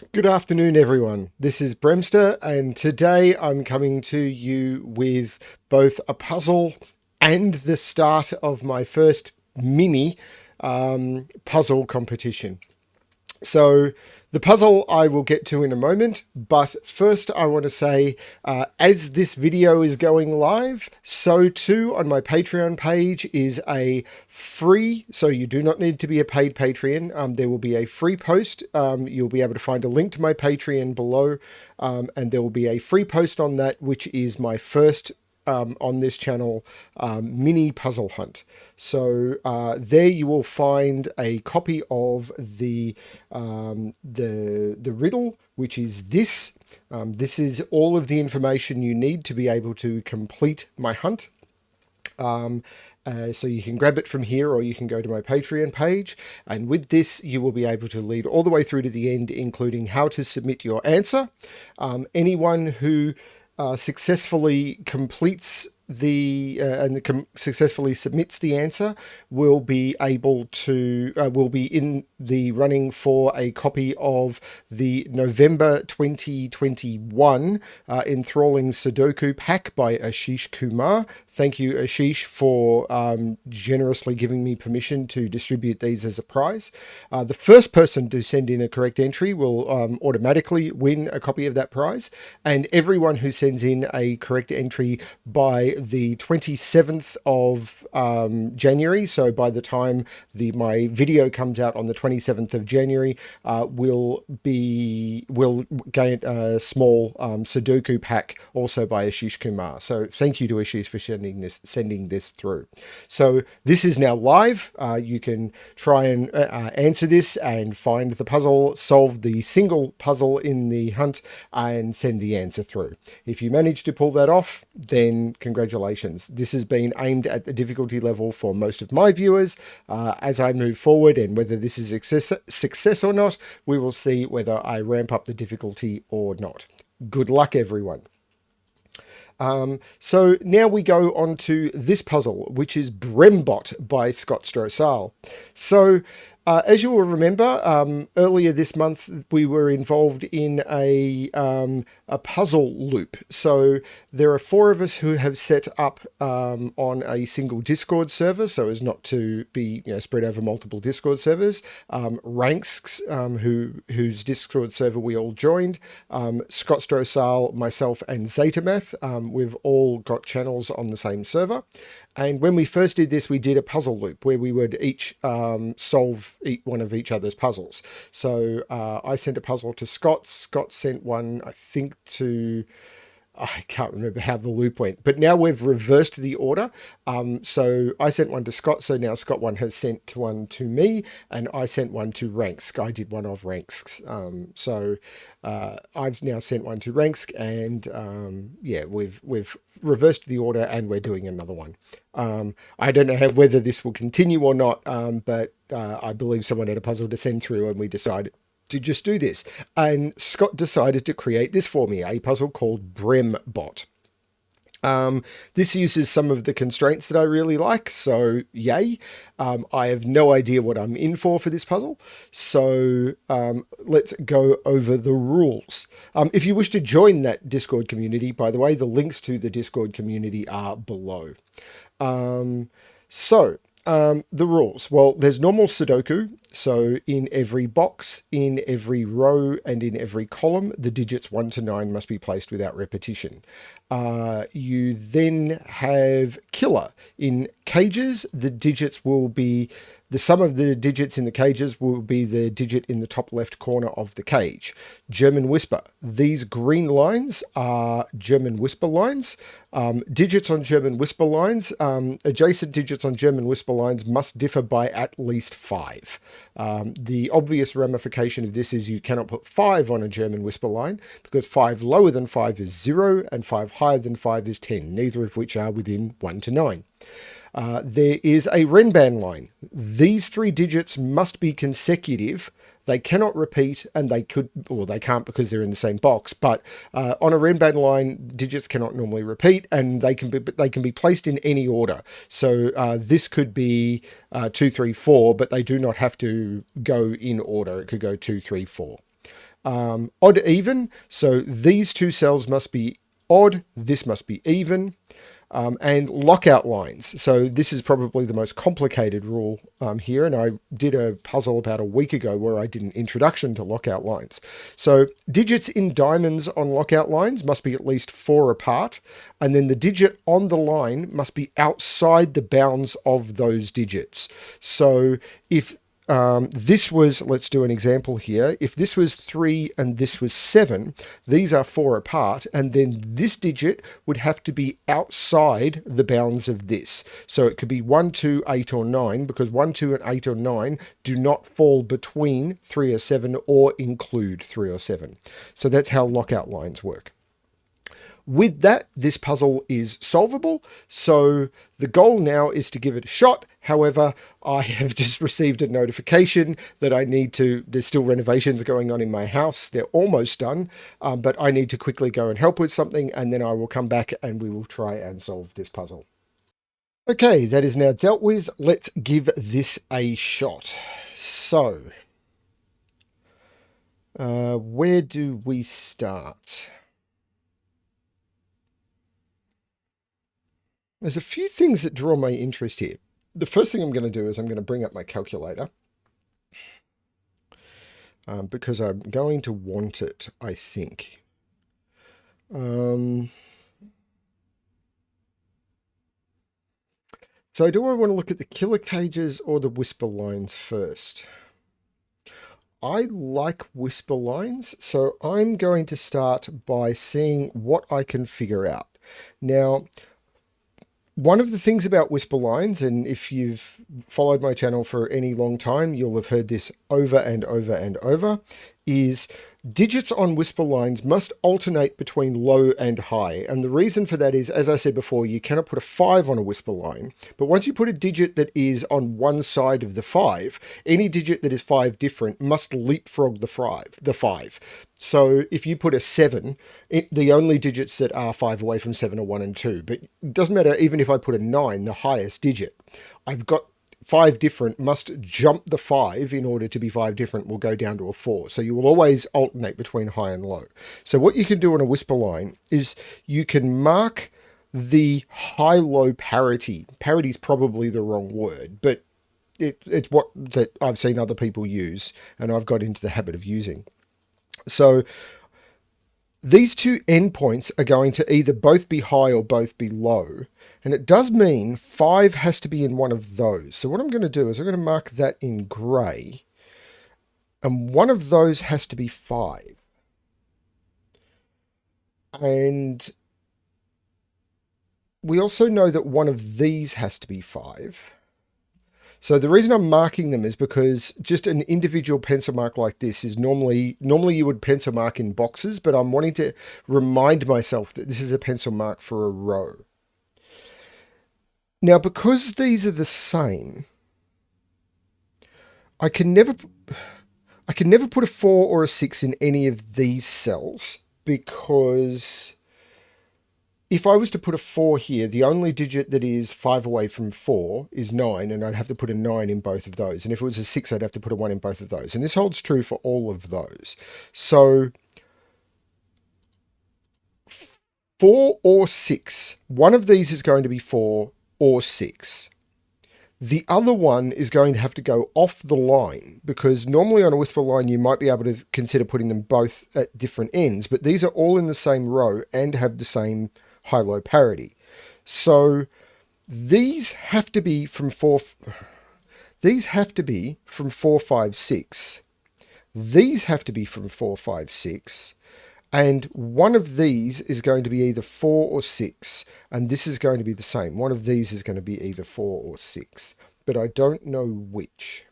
Good afternoon, everyone. This is Bremster, and today I'm coming to you with both a puzzle and the start of my first mini puzzle competition. So, the puzzle I will get to in a moment, but first I want to say, as this video is going live, so too on my Patreon page is a free, so you do not need to be a paid Patreon. There will be a free post. You'll be able to find a link to my Patreon below, and there will be a free post on that, which is my first on this channel mini puzzle hunt. So there you will find a copy of the riddle, which is this. This is all of the information you need to be able to complete my hunt. So you can grab it from here, or you can go to my Patreon page. And with this, you will be able to lead all the way through to the end, including how to submit your answer. Anyone who successfully completes successfully submits the answer will be able to will be in the running for a copy of the November 2021 enthralling Sudoku pack by Ashish Kumar. Thank you, Ashish, for generously giving me permission to distribute these as a prize. The first person to send in a correct entry will automatically win a copy of that prize, and everyone who sends in a correct entry by the 27th of January, so by the time my video comes out on the 27th of January, will gain a small Sudoku pack also by Ashish Kumar. So thank you to Ashish for sending this through. So this is now live. You can try and answer this and find the puzzle, solve the single puzzle in the hunt, and send the answer through. If you manage to pull that off, then congratulations. This has been aimed at the difficulty level for most of my viewers. As I move forward, and whether this is success or not, we will see whether I ramp up the difficulty or not. Good luck, everyone. So now we go on to this puzzle, which is BremBot by Scott Strosahl. So as you will remember, earlier this month we were involved in a puzzle loop. So there are four of us who have set up on a single Discord server, so as not to be spread over multiple Discord servers. Ranks, whose Discord server we all joined. Scott Strosahl, myself, and Zetamath. We've all got channels on the same server. And when we first did this, we did a puzzle loop where we would each solve one of each other's puzzles. So I sent a puzzle to Scott. Scott sent one, I think, to... I can't remember how the loop went, but now we've reversed the order. So I sent one to Scott, so now Scott has sent one to me, and I sent one to Ranks. I did one of Ranks. So I've now sent one to Ranks, and yeah, we've reversed the order, and we're doing another one. I don't know whether this will continue or not, but I believe someone had a puzzle to send through, and we decided to just do this. And Scott decided to create this for me, a puzzle called BremBot. This uses some of the constraints that I really like, so yay. I have no idea what I'm in for this puzzle, so let's go over the rules. If you wish to join that Discord community, by the way, the links to the Discord community are below. The rules. Well, there's normal Sudoku. So in every box, in every row, and in every column, the digits 1 to 9 must be placed without repetition. You then have killer. In cages, the digits will be... The sum of the digits in the cages will be the digit in the top left corner of the cage. German whisper. These green lines are German whisper lines. Digits on German whisper lines, adjacent digits on German whisper lines must differ by at least 5. The obvious ramification of this is you cannot put 5 on a German whisper line, because 5 lower than 5 is 0 and 5 higher than 5 is 10, neither of which are within 1 to 9. There is a Renban line. These 3 digits must be consecutive. They cannot repeat, and they can't because they're in the same box. But on a Renban line, digits cannot normally repeat, and they can be placed in any order. So this could be 2, 3, 4, but they do not have to go in order. It could go 2, 3, 4. odd even. So these two cells must be odd, this must be even. And lockout lines. So this is probably the most complicated rule here, and I did a puzzle about a week ago where I did an introduction to lockout lines. So digits in diamonds on lockout lines must be at least 4 apart, and then the digit on the line must be outside the bounds of those digits. So if this was, let's do an example here. If this was 3 and this was 7, these are 4 apart, and then this digit would have to be outside the bounds of this. So it could be 1, 2, 8, or 9, because 1, 2, and 8 or 9 do not fall between 3 or 7 or include 3 or 7. So that's how lockout lines work. With that, this puzzle is solvable. So the goal now is to give it a shot. However, I have just received a notification that there's still renovations going on in my house. They're almost done, but I need to quickly go and help with something, and then I will come back and we will try and solve this puzzle. Okay, that is now dealt with. Let's give this a shot. So, where do we start? There's a few things that draw my interest here. The first thing I'm going to do is I'm going to bring up my calculator because I'm going to want it, I think. So do I want to look at the killer cages or the whisper lines first? I like whisper lines, so I'm going to start by seeing what I can figure out. Now, one of the things about whisper lines, and if you've followed my channel for any long time, you'll have heard this over and over and over, is digits on whisper lines must alternate between low and high. And the reason for that is, as I said before, you cannot put a 5 on a whisper line. But once you put a digit that is on one side of the 5, any digit that is 5 different must leapfrog the 5. So if you put a 7, the only digits that are 5 away from 7 are 1 and 2. But it doesn't matter, even if I put a 9, the highest digit, I've got 5 different must jump the 5 in order to be 5 different will go down to a 4. So you will always alternate between high and low. So what you can do on a whisper line is you can mark the high-low parity. Parity is probably the wrong word, but it's what that I've seen other people use, and I've got into the habit of using. So these two endpoints are going to either both be high or both be low. And it does mean 5 has to be in one of those. So what I'm going to do is I'm going to mark that in grey. And one of those has to be 5. And we also know that one of these has to be 5. So the reason I'm marking them is because just an individual pencil mark like this is normally you would pencil mark in boxes, but I'm wanting to remind myself that this is a pencil mark for a row. Now, because these are the same, I can never put a 4 or a 6 in any of these cells, because if I was to put a 4 here, the only digit that is 5 away from 4 is 9, and I'd have to put a 9 in both of those. And if it was a 6, I'd have to put a 1 in both of those. And this holds true for all of those. So 4 or 6, one of these is going to be 4 or 6. The other one is going to have to go off the line, because normally on a whisper line you might be able to consider putting them both at different ends, but these are all in the same row and have the same high-low parity. So these have to be from 4, 5, 6. These have to be from 4, 5, 6. And one of these is going to be either 4 or 6, and this is going to be the same. One of these is going to be either 4 or 6, but I don't know which.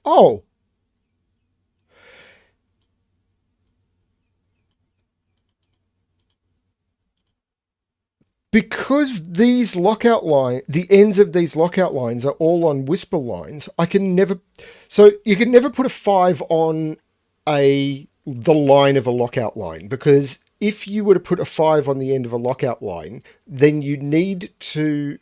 Oh! Because these lockout line, the ends of these lockout lines are all on whisper lines, I can never, so you can never put a 5 on the line of a lockout line, because if you were to put a 5 on the end of a lockout line, then you need to,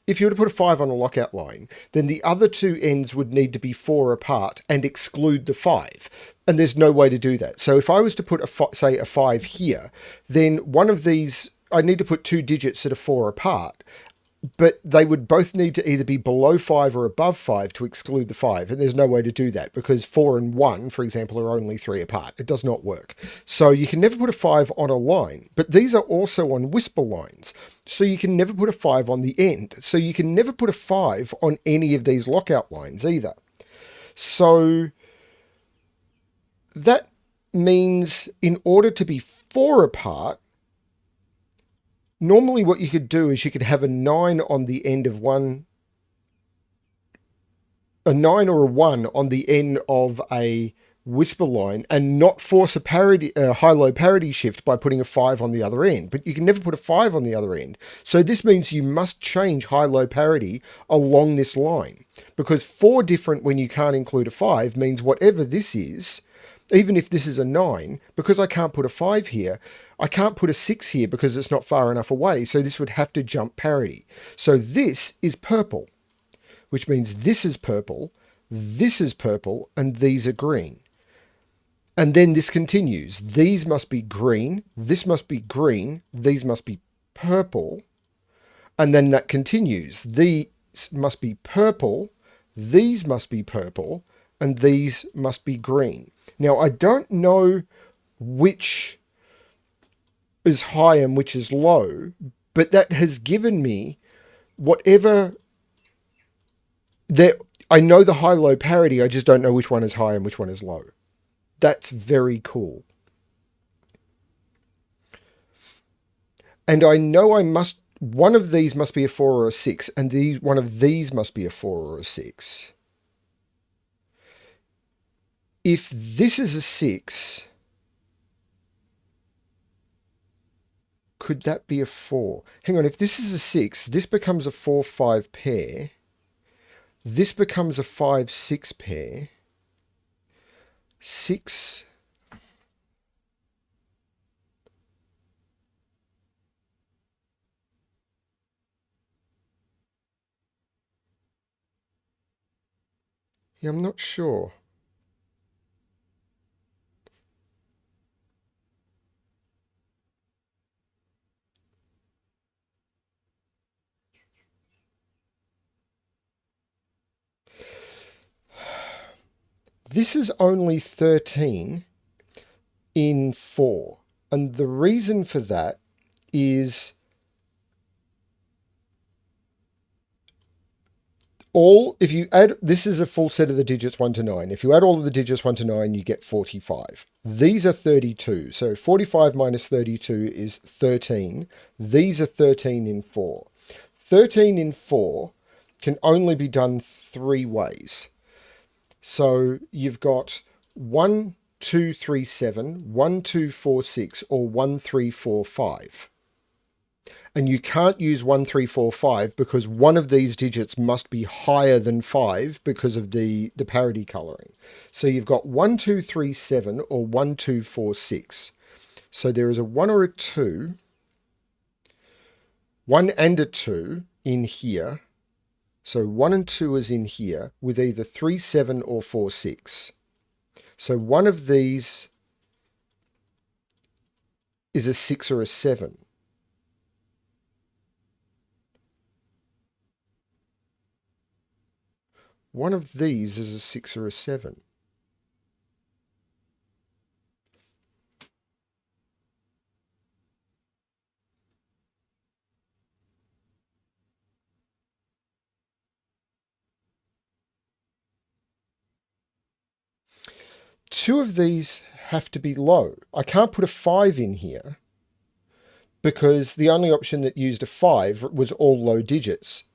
if you were to put a 5 on a lockout line, then the other two ends would need to be 4 apart and exclude the 5. And there's no way to do that. So if I was to put, say, a 5 here, then one of these, I need to put two digits that are 4 apart. But they would both need to either be below 5 or above 5 to exclude the 5. And there's no way to do that because 4 and 1, for example, are only 3 apart. It does not work. So you can never put a 5 on a line. But these are also on whisper lines. So you can never put a 5 on the end. So you can never put a 5 on any of these lockout lines either. So that means in order to be 4 apart, normally what you could do is you could have a 9 on the end of one, a 9 or a 1 on the end of a whisper line and not force a high-low parity shift by putting a 5 on the other end. But you can never put a 5 on the other end. So this means you must change high-low parity along this line. Because 4 different when you can't include a 5 means whatever this is, even if this is a 9, because I can't put a 5 here, I can't put a 6 here because it's not far enough away, so this would have to jump parity. So this is purple, which means this is purple, and these are green. And then this continues. These must be green, this must be green, these must be purple, and then that continues. These must be purple, these must be purple, and these must be green. Now, I don't know which is high and which is low, but that has given me whatever there. I know the high-low parity, I just don't know which one is high and which one is low. That's very cool. And I know one of these must be a 4 or a 6, and one of these must be a 4 or a 6. If this is a 6, could that be a 4? Hang on, if this is a 6, this becomes a 4-5 pair. This becomes a 5-6 pair. 6. Yeah, I'm not sure. This is only 13 in 4. And the reason for that is if you add, this is a full set of the digits 1 to 9. If you add all of the digits 1 to 9, you get 45. These are 32. So 45 minus 32 is 13. These are 13 in 4. 13 in 4 can only be done 3 ways. So you've got 1, 2, 3, 7, 1, 2, 4, 6, or 1, 3, 4, 5. And you can't use 1, 3, 4, 5 because one of these digits must be higher than 5 because of the parity coloring. So you've got 1, 2, 3, 7 or 1, 2, 4, 6. So there is a 1 or a 2, 1 and a 2 in here. So 1 and 2 is in here with either 3, 7 or 4, 6. So one of these is a 6 or a 7. One of these is a 6 or a 7. Two of these have to be low. I can't put a 5 in here because the only option that used a 5 was all low digits.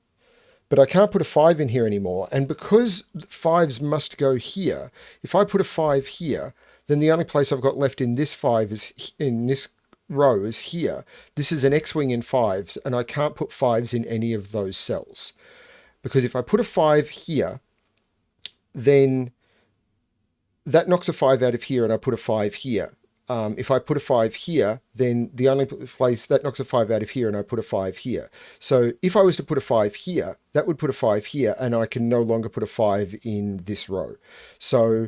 But I can't put a 5 in here anymore. And because 5s must go here, if I put a 5 here, then the only place I've got left in this 5 is in this row is here. This is an X-wing in 5s, and I can't put 5s in any of those cells. Because if I put a 5 here, then that knocks a 5 out of here and I put a 5 here. if I put a 5 here, then the only place that knocks a 5 out of here, and I put a 5 here. So if I was to put a 5 here, that would put a 5 here, and I can no longer put a 5 in this row. So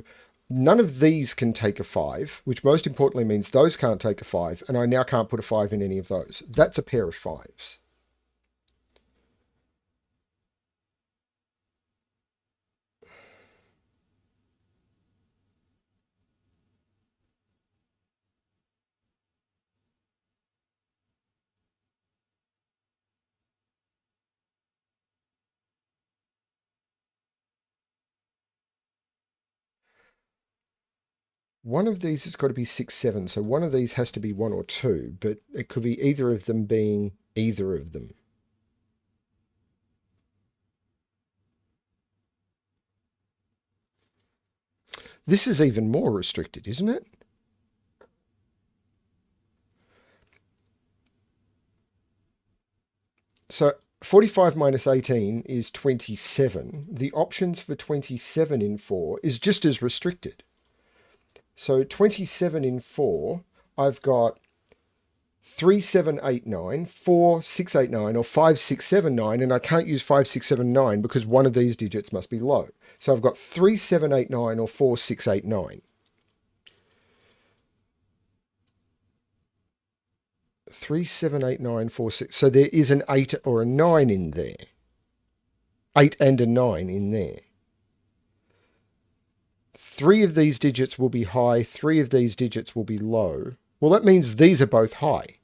none of these can take a 5, which most importantly means those can't take a 5, and I now can't put a 5 in any of those. That's a pair of 5s. One of these has got to be 6, 7, so one of these has to be 1 or 2, but it could be either of them being either of them. This is even more restricted, isn't it? So 45 minus 18 is 27. The options for 27 in 4 is just as restricted. So 27 in 4, I've got 3, 7, 8, 9, 4, 6, 8, 9, or 5, 6, 7, 9, and I can't use 5, 6, 7, 9 because one of these digits must be low. So I've got 3, 7, 8, 9, or 4, 6, 8, 9. 3, 7, 8, 9, 4, 6. So there is an 8 or a 9 in there. 8 and a 9 in there. 3 of these digits will be high, 3 of these digits will be low. Well, that means these are both high,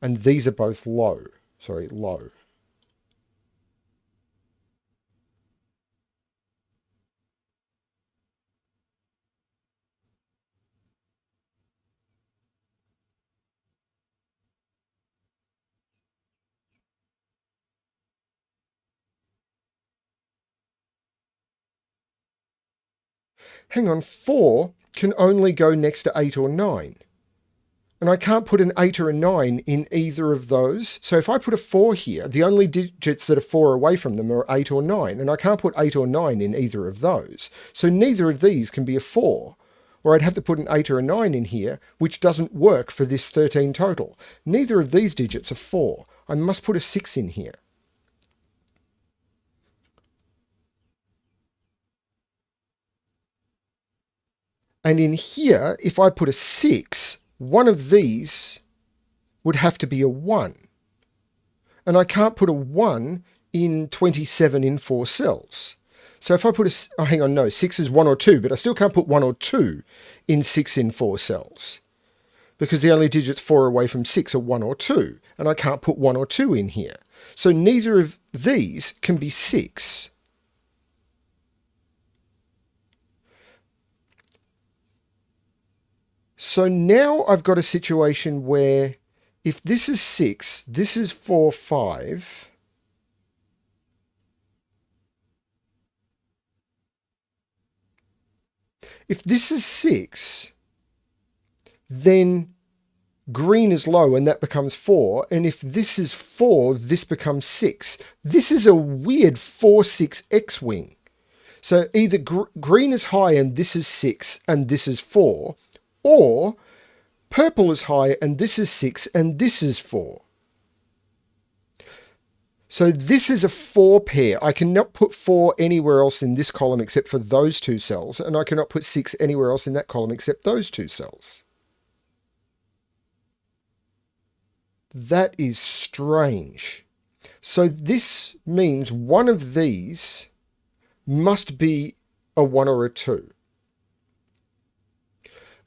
and these are both low. Sorry, low. Hang on, 4 can only go next to 8 or 9. And I can't put an 8 or a 9 in either of those. So if I put a 4 here, the only digits that are 4 away from them are 8 or 9. And I can't put 8 or 9 in either of those. So neither of these can be a 4. Or I'd have to put an 8 or a 9 in here, which doesn't work for this 13 total. Neither of these digits are 4. I must put a 6 in here. And in here, if I put a 6, one of these would have to be a 1. And I can't put a 1 in 27 in 4 cells. So if I put a... Oh, hang on, no, 6 is 1 or 2, but I still can't put 1 or 2 in 6 in 4 cells. Because the only digits 4 away from 6 are 1 or 2. And I can't put 1 or 2 in here. So neither of these can be 6. So now I've got a situation where if this is 6, this is 4, 5. If this is 6, then green is low and that becomes 4. And if this is 4, this becomes 6. This is a weird 4-6 X-wing. So either green is high and this is 6 and this is 4, or purple is high and this is 6 and this is 4. So this is a 4 pair. I cannot put 4 anywhere else in this column except for those 2 cells, and I cannot put 6 anywhere else in that column except those 2 cells. That is strange. So this means one of these must be a 1 or a 2.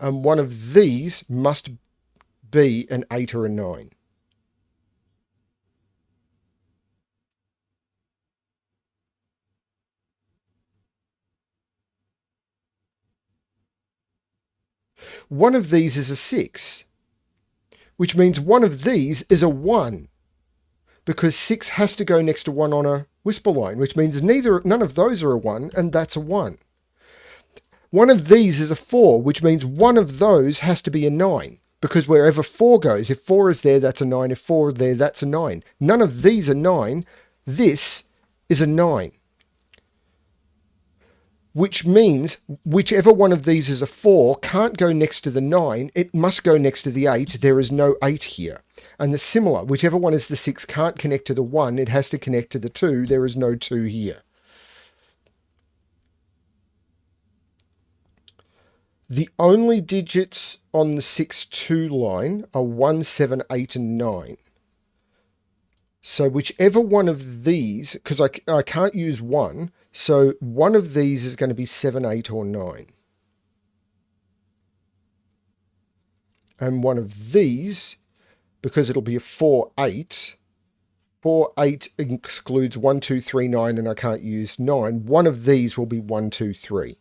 And one of these must be an 8 or a 9. One of these is a 6, which means one of these is a 1, because 6 has to go next to 1 on a whisper line, which means none of those are a 1, and that's a 1. One of these is a 4, which means one of those has to be a 9, because wherever 4 goes, if 4 is there, that's a 9. If 4 is there, that's a 9. None of these are 9. This is a 9. which means whichever one of these is a 4 can't go next to the 9. It must go next to the 8. There is no 8 here. And the similar, whichever one is the 6 can't connect to the 1. It has to connect to the 2. There is no 2 here. The only digits on the 6-2 line are 1, 7, 8, and 9. So whichever one of these, because I can't use 1, so one of these is going to be 7, 8, or 9. And one of these, because it'll be a 4, 8, 4, 8 excludes 1, 2, 3, 9, and I can't use 9. One of these will be 1, 2, 3.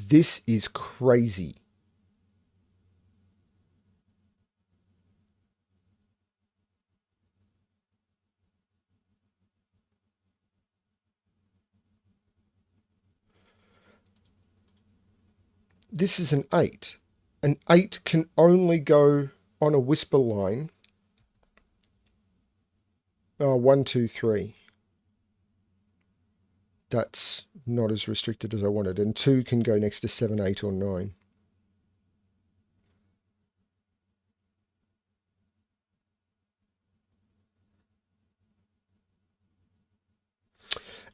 This is crazy. This is an 8. An 8 can only go on a whisper line. 1, 2, 3. That's not as restricted as I wanted. And 2 can go next to 7, 8, or 9.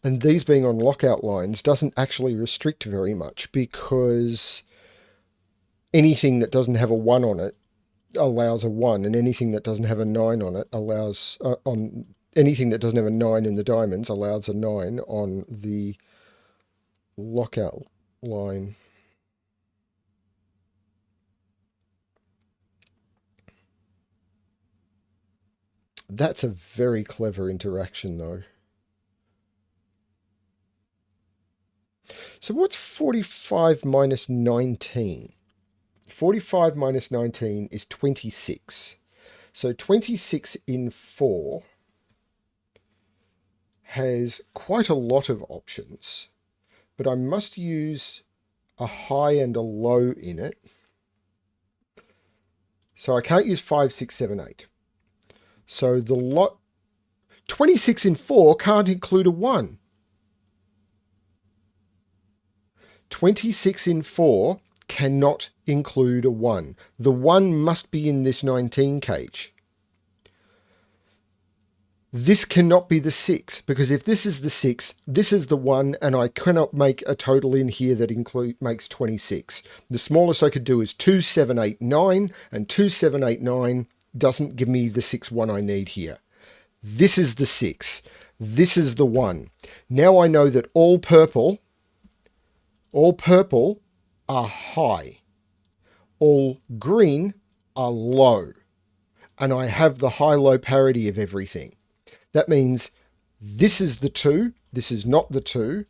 And these being on lockout lines doesn't actually restrict very much, because anything that doesn't have a 1 on it allows a 1, and anything that doesn't have a 9 on it allows anything that doesn't have a 9 in the diamonds allows a 9 on the lockout line. That's a very clever interaction, though. So what's 45 minus 19? 45 minus 19 is 26. So 26 in 4 has quite a lot of options, but I must use a high and a low in it. So I can't use 5, 6, 7, 8. So the lot 26 in 4 can't include a 1. 26 in 4 cannot include a 1. The 1 must be in this 19 cage. This cannot be the 6, because if this is the 6, this is the 1, and I cannot make a total in here that makes 26. The smallest I could do is 2, 7, 8, 9, and 2, 7, 8, 9 doesn't give me the 6, 1 I need here. This is the 6. This is the 1. Now I know that all purple are high. All green are low. And I have the high-low parity of everything. That means this is the 2, this is not the 2.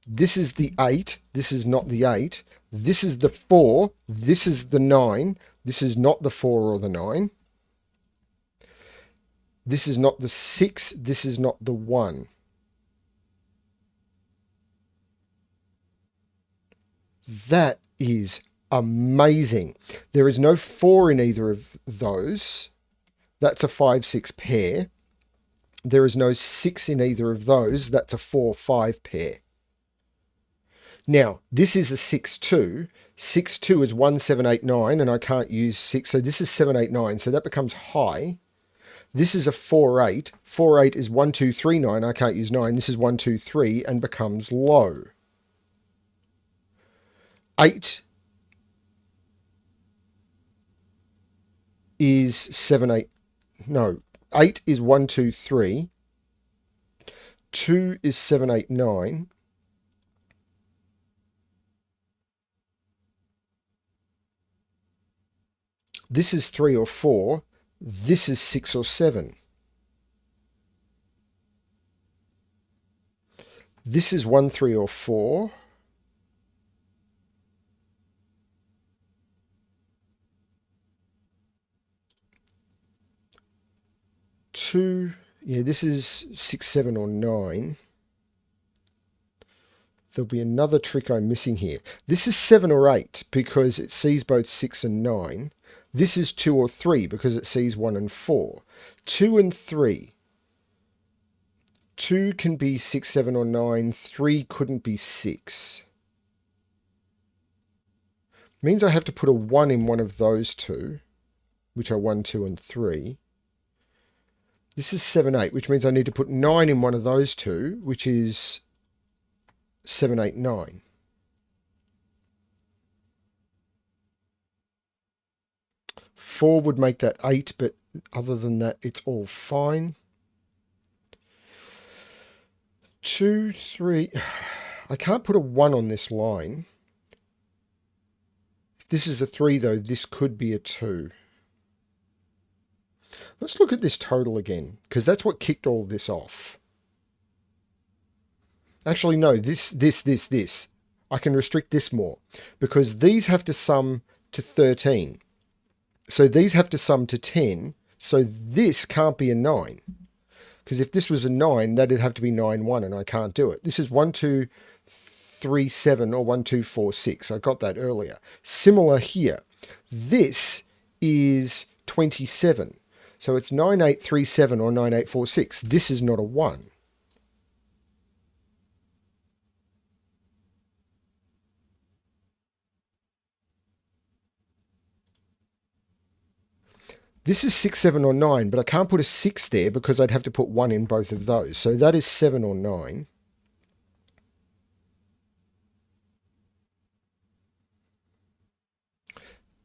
This is the 8, this is not the 8. This is the 4, this is the 9. This is not the 4 or the 9. This is not the 6, this is not the 1. That is amazing. There is no 4 in either of those. That's a 5, 6 pair. There is no 6 in either of those. That's a 4, 5 pair. Now, this is a 6, 2. 6, 2 is 1, 7, 8, 9, and I can't use 6. So this is 7, 8, 9. So that becomes high. This is a 4, 8. 4, 8 is 1, 2, 3, 9. I can't use 9. This is 1, 2, 3, and becomes low. 8 is 7, 8. No, 8 is 1, 2, 3. 2 is 7, 8, 9. This is 3 or 4. This is 6 or 7. This is 1, 3 or 4. Two, yeah, this is 6, 7 or 9. There'll be another trick I'm missing here. This is 7 or 8 because it sees both 6 and 9. This is 2 or 3 because it sees 1 and 4. 2 and 3. 2 can be 6, 7, or 9. 3 couldn't be 6. Means I have to put a 1 in one of those two, which are 1, 2, and 3. This is 7, 8, which means I need to put 9 in one of those two, which is 7, 8, 9. Four would make that 8, but other than that, it's all fine. 2, 3. I can't put a 1 on this line. If this is a 3, though, this could be a 2. Let's look at this total again, because that's what kicked all this off. Actually, no, this. I can restrict this more, because these have to sum to 13. So these have to sum to 10, so this can't be a 9. Because if this was a 9, that'd have to be 9, 1, and I can't do it. This is 1, 2, 3, 7, or 1, 2, 4, 6. I got that earlier. Similar here. This is 27. So it's 9837 or 9846. This is not a 1. This is 6, 7, or 9, but I can't put a 6 there because I'd have to put 1 in both of those. So that is 7 or 9.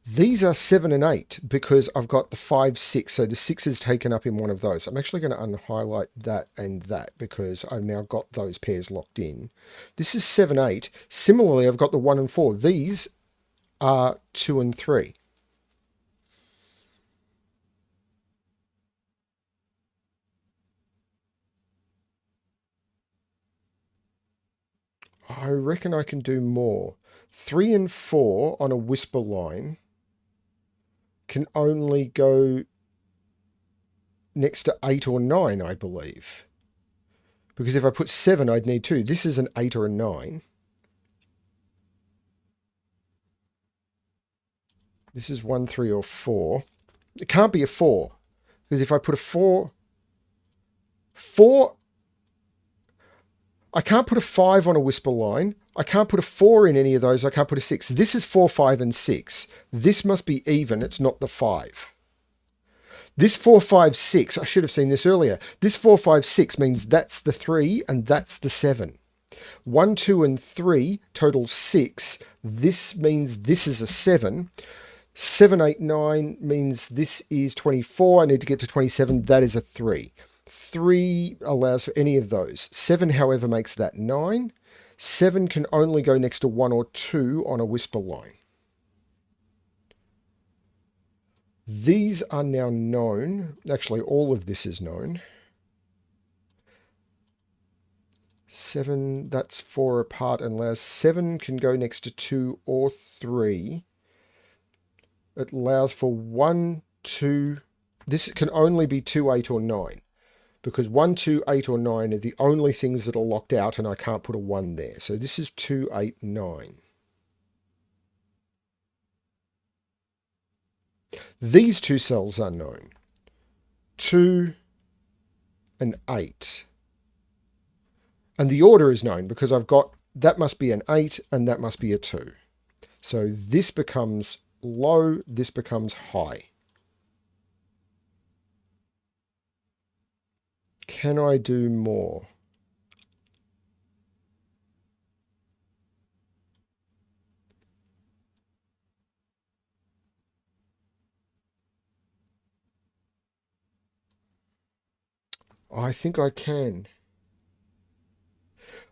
These are 7 and 8 because I've got the 5, 6. So the 6 is taken up in one of those. I'm actually going to unhighlight that and that because I've now got those pairs locked in. This is 7, 8. Similarly, I've got the 1 and 4. These are 2 and 3. I reckon I can do more. 3 and 4 on a whisper line can only go next to 8 or 9, I believe. Because if I put 7, I'd need 2. This is an 8 or a 9. This is 1, 3, or 4. It can't be a 4. Because if I put a 4... 4... I can't put a 5 on a whisper line. I can't put a 4 in any of those. I can't put a 6. This is 4, 5, and 6. This must be even. It's not the 5. This 4, 5, 6, I should have seen this earlier. This 4, 5, 6 means that's the 3 and that's the 7. 1, 2, and 3 total 6. This means this is a 7. 7, 8, 9 means this is 24. I need to get to 27. That is a 3. 3 allows for any of those. 7, however, makes that 9. 7 can only go next to 1 or 2 on a whisper line. These are now known. Actually, all of this is known. 7, that's 4 apart and allows 7 can go next to 2 or 3. It allows for 1, 2. This can only be 2, 8, or 9. Because 1, 2, 8, or 9 are the only things that are locked out, and I can't put a 1 there. So this is 2, 8, 9. These two cells are known. 2 and 8. And the order is known because I've got, that must be an 8 and that must be a 2. So this becomes low, this becomes high. Can I do more? I think I can.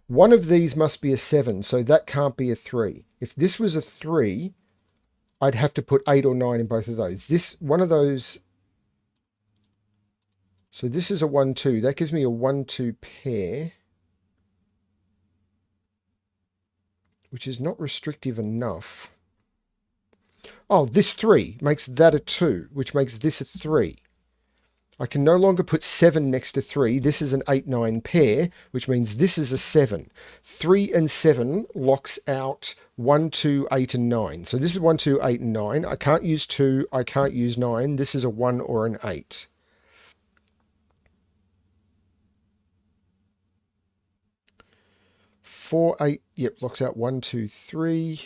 One of these must be a 7, so that can't be a 3. If this was a 3, I'd have to put 8 or 9 in both of those. This, one of those... So this is a 1, 2. That gives me a 1, 2 pair, which is not restrictive enough. Oh, this 3 makes that a 2, which makes this a 3. I can no longer put 7 next to 3. This is an 8, 9 pair, which means this is a 7. 3 and 7 locks out 1, 2, 8, and 9. So this is 1, 2, 8, and 9. I can't use 2. I can't use 9. This is a 1 or an 8. 4, 8, yep, locks out 1, 2, 3.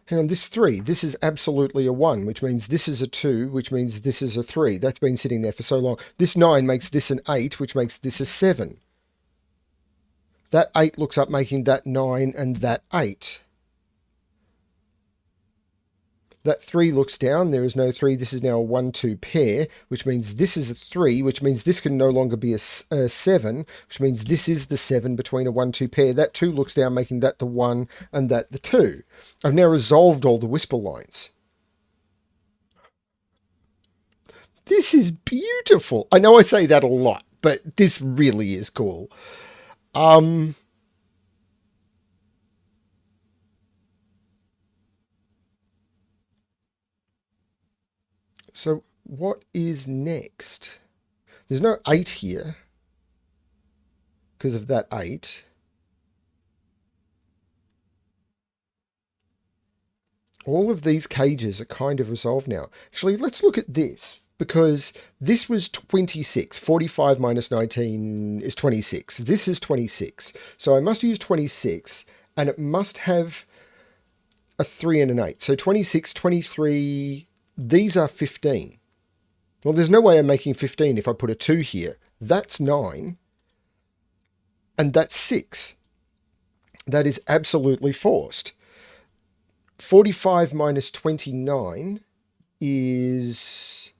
Hang on, this 3, this is absolutely a 1, which means this is a 2, which means this is a 3. That's been sitting there for so long. This 9 makes this an 8, which makes this a 7. That 8 looks up making that 9 and that 8. That 3 looks down. There is no 3. This is now a 1, 2 pair, which means this is a 3, which means this can no longer be a 7, which means this is the 7 between a 1, 2 pair. That 2 looks down, making that the 1 and that the 2. I've now resolved all the whisper lines. This is beautiful. I know I say that a lot, but this really is cool. So what is next? There's no 8 here because of that 8. All of these cages are kind of resolved now. Actually, let's look at this, because this was 26. 45 minus 19 is 26. This is 26. So I must use 26, and it must have a 3 and an 8. So 26, 23, these are 15. Well, there's no way I'm making 15 if I put a 2 here. That's 9, and that's 6. That is absolutely forced. 45 minus 29 is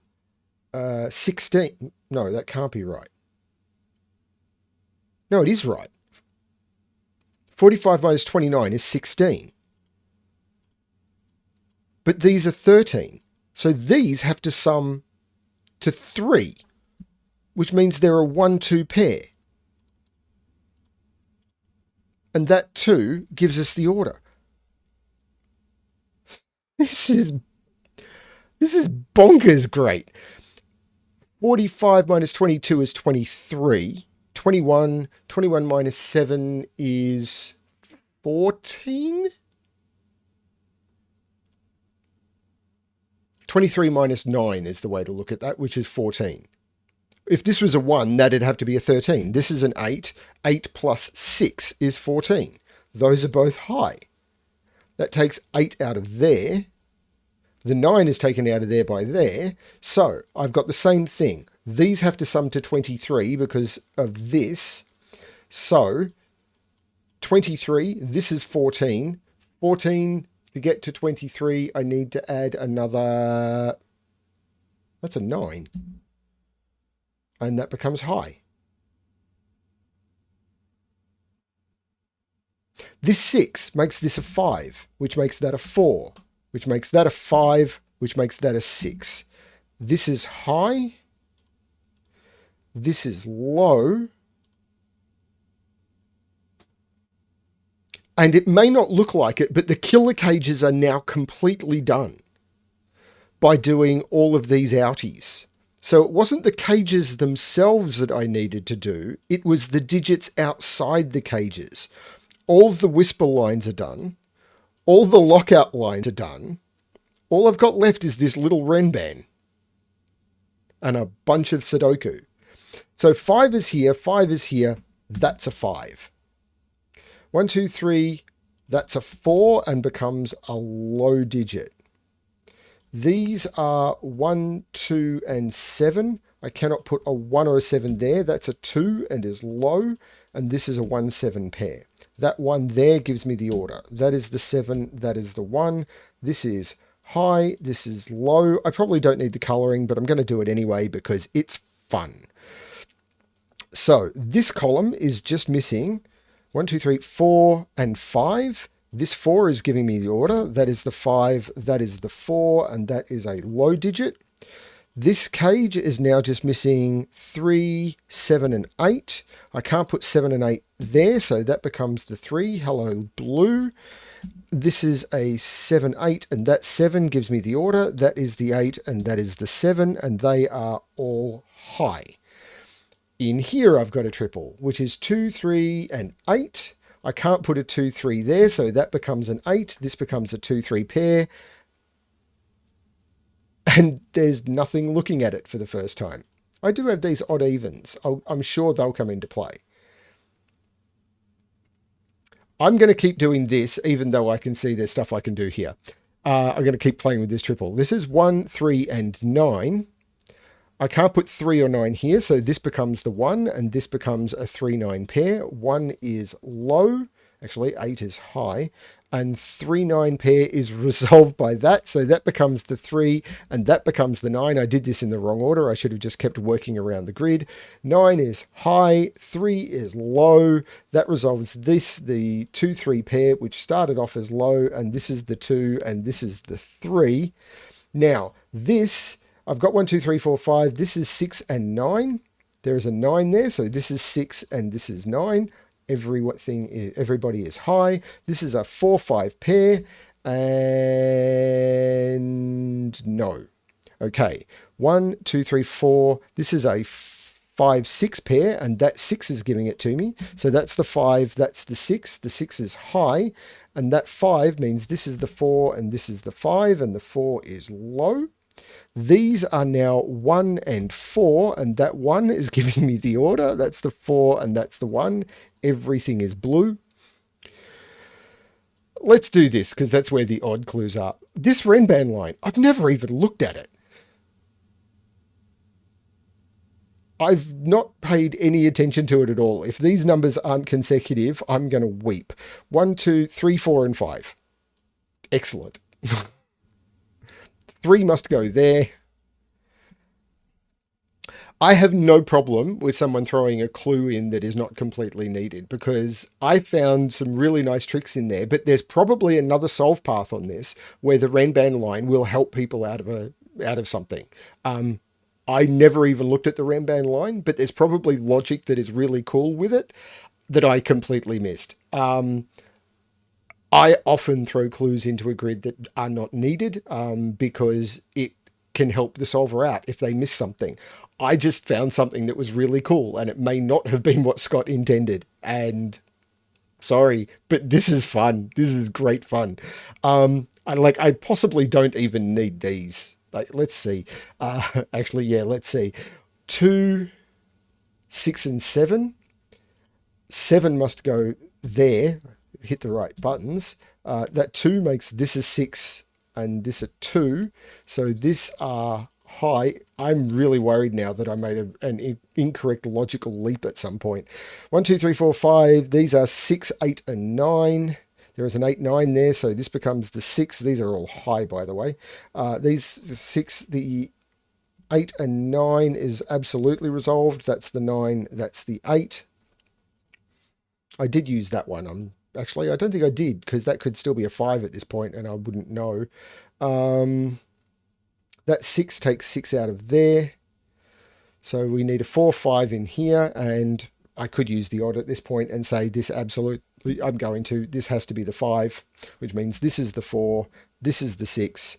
16. No, that can't be right. No, it is right. 45 minus 29 is 16. But these are 13. So these have to sum to 3, which means they're a 1, 2 pair. And that 2 gives us the order. This is bonkers great. 45 minus 22 is 23. 21 minus 7 is 14. 23 minus 9 is the way to look at that, which is 14. If this was a 1, that'd have to be a 13. This is an 8. 8 plus 6 is 14. Those are both high. That takes 8 out of there. The 9 is taken out of there by there. So I've got the same thing. These have to sum to 23 because of this. So 23, this is 14. 14, to get to 23, I need to add another... That's a 9. And that becomes high. This 6 makes this a 5, which makes that a 4, which makes that a 5, which makes that a 6. This is high. This is low. And it may not look like it, but the killer cages are now completely done by doing all of these outies. So it wasn't the cages themselves that I needed to do. It was the digits outside the cages. All of the whisper lines are done. All the lockout lines are done. All I've got left is this little Renban and a bunch of Sudoku. So 5 is here, 5 is here, that's a 5. 1, 2, 3, that's a 4 and becomes a low digit. These are 1, 2, and 7. I cannot put a 1 or a 7 there. That's a 2 and is low. And this is a 1, 7 pair. That 1 there gives me the order. That is the 7. That is the 1. This is high. This is low. I probably don't need the coloring, but I'm going to do it anyway because it's fun. So this column is just missing 1, 2, 3, 4, and 5. This 4 is giving me the order. That is the 5, that is the 4, and that is a low digit. This cage is now just missing 3, 7, and 8. I can't put 7 and 8 there, so that becomes the 3. Hello, blue. This is a 7, 8, and that 7 gives me the order. That is the 8, and that is the 7, and they are all high. In here, I've got a triple, which is 2, 3, and 8. I can't put a 2, 3 there, so that becomes an 8. This becomes a 2, 3 pair. And there's nothing looking at it for the first time. I do have these odd evens. I'm sure they'll come into play. I'm going to keep doing this, even though I can see there's stuff I can do here. I'm going to keep playing with this triple. This is 1, 3, and 9. I can't put 3 or 9 here, so this becomes the 1, and this becomes a 3, 9 pair. 1 is low. Actually, 8 is high. And 3, 9 pair is resolved by that, so that becomes the 3, and that becomes the 9. I did this in the wrong order. I should have just kept working around the grid. 9 is high, 3 is low. That resolves this, the 2, 3 pair, which started off as low, and this is the 2, and this is the 3. Now, this, I've got 1, 2, 3, 4, 5. This is 6 and 9. There is a 9 there, so this is 6 and this is 9. Everybody is high. This is a 4, 5 pair, and no. Okay, 1, 2, 3, 4. This is a 5, 6 pair, and that 6 is giving it to me. So that's the 5, that's the 6. The 6 is high, and that 5 means this is the 4, and this is the 5, and the 4 is low. These are now 1 and 4, and that 1 is giving me the order. That's the 4, and that's the 1. Everything is blue. Let's do this, because that's where the odd clues are. This Renban line, I've never even looked at it. I've not paid any attention to it at all. If these numbers aren't consecutive, I'm going to weep. 1, 2, 3, 4, and 5. Excellent. 3 must go there. I have no problem with someone throwing a clue in that is not completely needed, because I found some really nice tricks in there, but there's probably another solve path on this where the Renban line will help people out of something. I never even looked at the Renban line, but there's probably logic that is really cool with it that I completely missed. I often throw clues into a grid that are not needed because it can help the solver out if they miss something. I just found something that was really cool, and it may not have been what Scott intended. And sorry, but this is fun. This is great fun. I possibly don't even need these. Like, let's see. Actually, yeah, let's see. 2, 6, and 7. 7 must go there. Hit the right buttons. That 2 makes this a 6 and this a 2. So this are high. I'm really worried now that I made an incorrect logical leap at some point. 1, 2, 3, 4, 5. These are 6, 8, and 9. There is an 8, 9 there, so this becomes the 6. These are all high, by the way. These 6, the 8 and 9 is absolutely resolved. That's the 9, that's the 8. I did use that one. Actually, I don't think I did, because that could still be a 5 at this point, and I wouldn't know. That 6 takes 6 out of there. So we need a 4, 5 in here, and I could use the odd at this point and say this absolutely, this has to be the 5, which means this is the 4, this is the 6,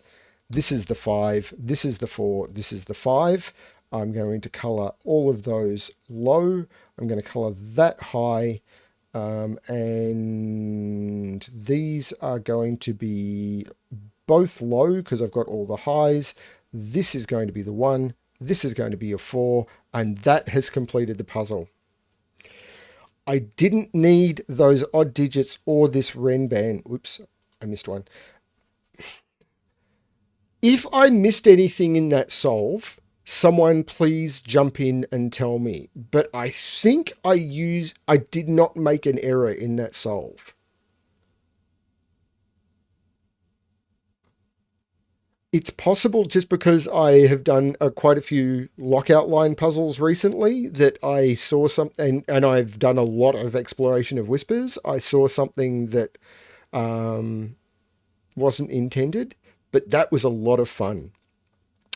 this is the 5, this is the 4, this is the 5. I'm going to color all of those low. I'm going to color that high. And these are going to be both low because I've got all the highs. This is going to be the 1. This is going to be a 4. And that has completed the puzzle. I didn't need those odd digits or this Renban. Oops, I missed one. If I missed anything in that solve, someone please jump in and tell me. But I think I did not make an error in that solve. It's possible just because I have done quite a few lockout line puzzles recently that I saw something, and I've done a lot of exploration of whispers. I saw something that wasn't intended, but that was a lot of fun.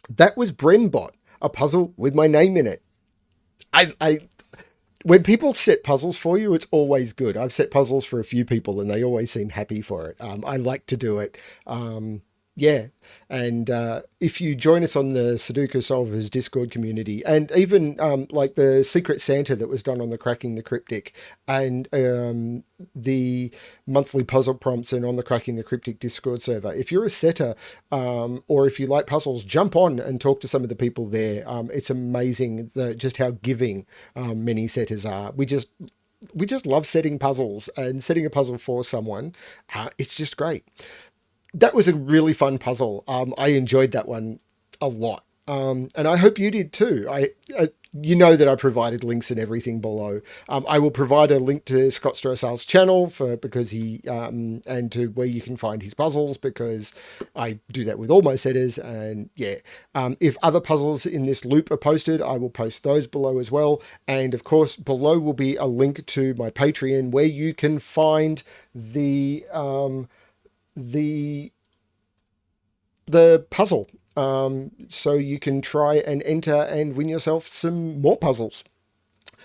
That was BremBot, a puzzle with my name in it. When people set puzzles for you, it's always good. I've set puzzles for a few people and they always seem happy for it. I like to do it. Yeah, and if you join us on the Sudoku Solvers Discord community, and even like the Secret Santa that was done on the Cracking the Cryptic, and the monthly puzzle prompts and on the Cracking the Cryptic Discord server, if you're a setter or if you like puzzles, jump on and talk to some of the people there. It's amazing just how giving many setters are. We just love setting puzzles and setting a puzzle for someone. It's just great. That was a really fun puzzle. I enjoyed that one a lot. And I hope you did too. You know that I provided links and everything below. I will provide a link to Scott Strosahl's channel because he and to where you can find his puzzles, because I do that with all my setters. And yeah, if other puzzles in this loop are posted, I will post those below as well. And of course, below will be a link to my Patreon where you can find the the puzzle. So you can try and enter and win yourself some more puzzles.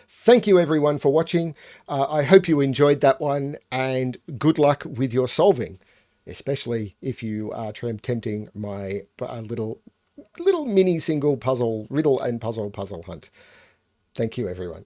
Thank you everyone for watching. I hope you enjoyed that one, and good luck with your solving, especially if you are attempting my little mini single puzzle riddle and puzzle hunt. Thank you everyone.